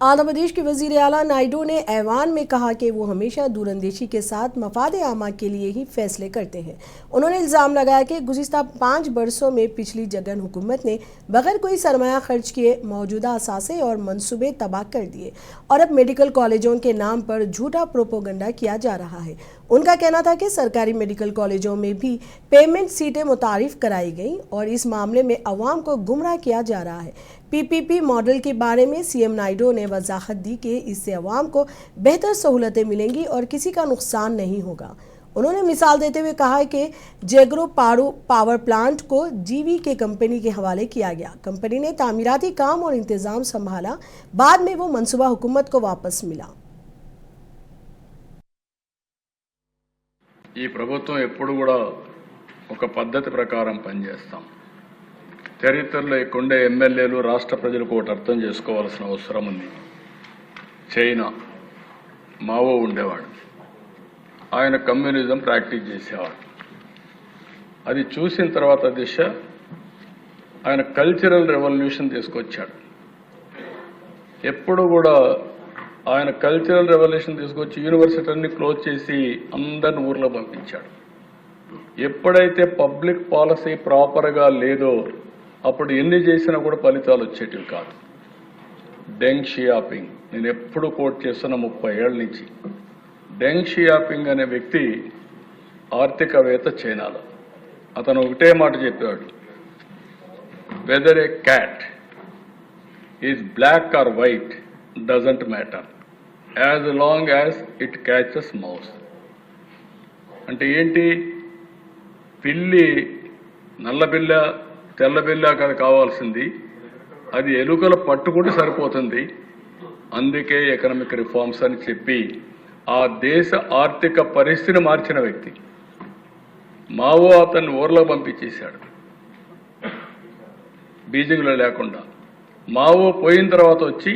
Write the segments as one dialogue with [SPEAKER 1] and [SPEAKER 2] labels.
[SPEAKER 1] आंध्र प्रदेश के वजीर आला नायडू ने ऐवान में कहा कि वो हमेशा दूरंदेशी के साथ मफाद आमा के लिए ही फैसले करते हैं। उन्होंने इल्ज़ाम लगाया कि गुज़िस्ता 5 बरसों में पिछली जगन हुकूमत ने बगैर कोई सरमाया खर्च किए मौजूदा असासे और मनसूबे तबाह कर दिए और अब मेडिकल कॉलेजों के नाम पर झूठा प्रोपोगंडा किया जा रहा है। उनका कहना था कि सरकारी मेडिकल कॉलेजों में भी पेमेंट सीटें मुतारिफ कराई गईं और इस मामले में अवाम को गुमराह किया जा रहा है। पीपीपी मॉडल के बारे में सीएम नायडू ने वजाहत दी कि इससे अवाम को बेहतर सहूलतें मिलेंगी और किसी का नुकसान नहीं होगा। उन्होंने मिसाल देते हुए कहा कि जेग्रो पावर प्लांट को जीवीके कंपनी के हवाले किया गया। कंपनी ने तामीराती काम और इंतजाम संभाला, बाद में वो मनसूबा हुकूमत को वापस मिला।
[SPEAKER 2] ఈ ప్రభుత్వం ఎప్పుడు కూడా ఒక పద్ధతి ప్రకారం పనిచేస్తాం. చరిత్రలో ఇక్కడే ఎమ్మెల్యేలు రాష్ట్ర ప్రజలకు ఒకటి అర్థం చేసుకోవాల్సిన అవసరం ఉంది. చైనా మావో ఉండేవాడు, ఆయన కమ్యూనిజం ప్రాక్టీస్ చేసేవాడు. అది చూసిన తర్వాత దిశ ఆయన కల్చరల్ రెవల్యూషన్ తీసుకొచ్చాడు. ఎప్పుడు కూడా ఆయన కల్చరల్ రెవల్యూషన్ తీసుకొచ్చి యూనివర్సిటీని క్లోజ్ చేసి అందరిని ఊర్లో పంపించాడు. ఎప్పుడైతే పబ్లిక్ పాలసీ ప్రాపర్గా లేదో అప్పుడు ఎన్ని చేసినా కూడా ఫలితాలు వచ్చేటివి కాదు. డెంగ్ షియాపింగ్ నేను ఎప్పుడు కోట్ చేస్తున్న 30 ఏళ్ల నుంచి. డెంగ్ షియాపింగ్ అనే వ్యక్తి ఆర్థికవేత్త చైనాలో. అతను ఒకటే మాట చెప్పాడు, whether a cat is black or white doesn't matter as long as it catches mouse. అంటే ఏంటి, పిల్లి నల్లబిల్ల తెల్లబిల్ల కదా కావాల్సింది, అది ఎలుకలు పట్టుకుంటే సరిపోతుంది. అందుకే ఎకనామిక్ రిఫార్మ్స్ అని చెప్పి ఆ దేశ ఆర్థిక పరిస్థితిని మార్చిన వ్యక్తి. మావో అతన్ని ఊర్లో పంపించేశాడు బీజింగ్లో లేకుండా. మావో పోయిన తర్వాత వచ్చి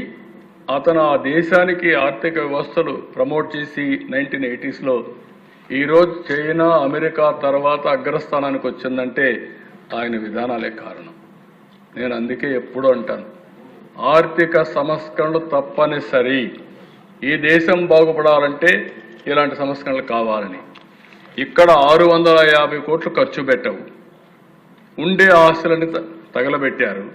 [SPEAKER 2] అతను ఆ దేశానికి ఆర్థిక వ్యవస్థలు ప్రమోట్ చేసి 1980sలో ఈరోజు చైనా అమెరికా తర్వాత అగ్రస్థానానికి వచ్చిందంటే ఆయన విధానాలే కారణం. నేను అందుకే ఎప్పుడూ అంటాను, ఆర్థిక సంస్కరణలు తప్పనిసరి. ఈ దేశం బాగుపడాలంటే ఇలాంటి సంస్కరణలు కావాలని. ఇక్కడ 650 కోట్లు ఖర్చు పెట్టవు, ఉండే ఆస్తులని తగలబెట్టారు.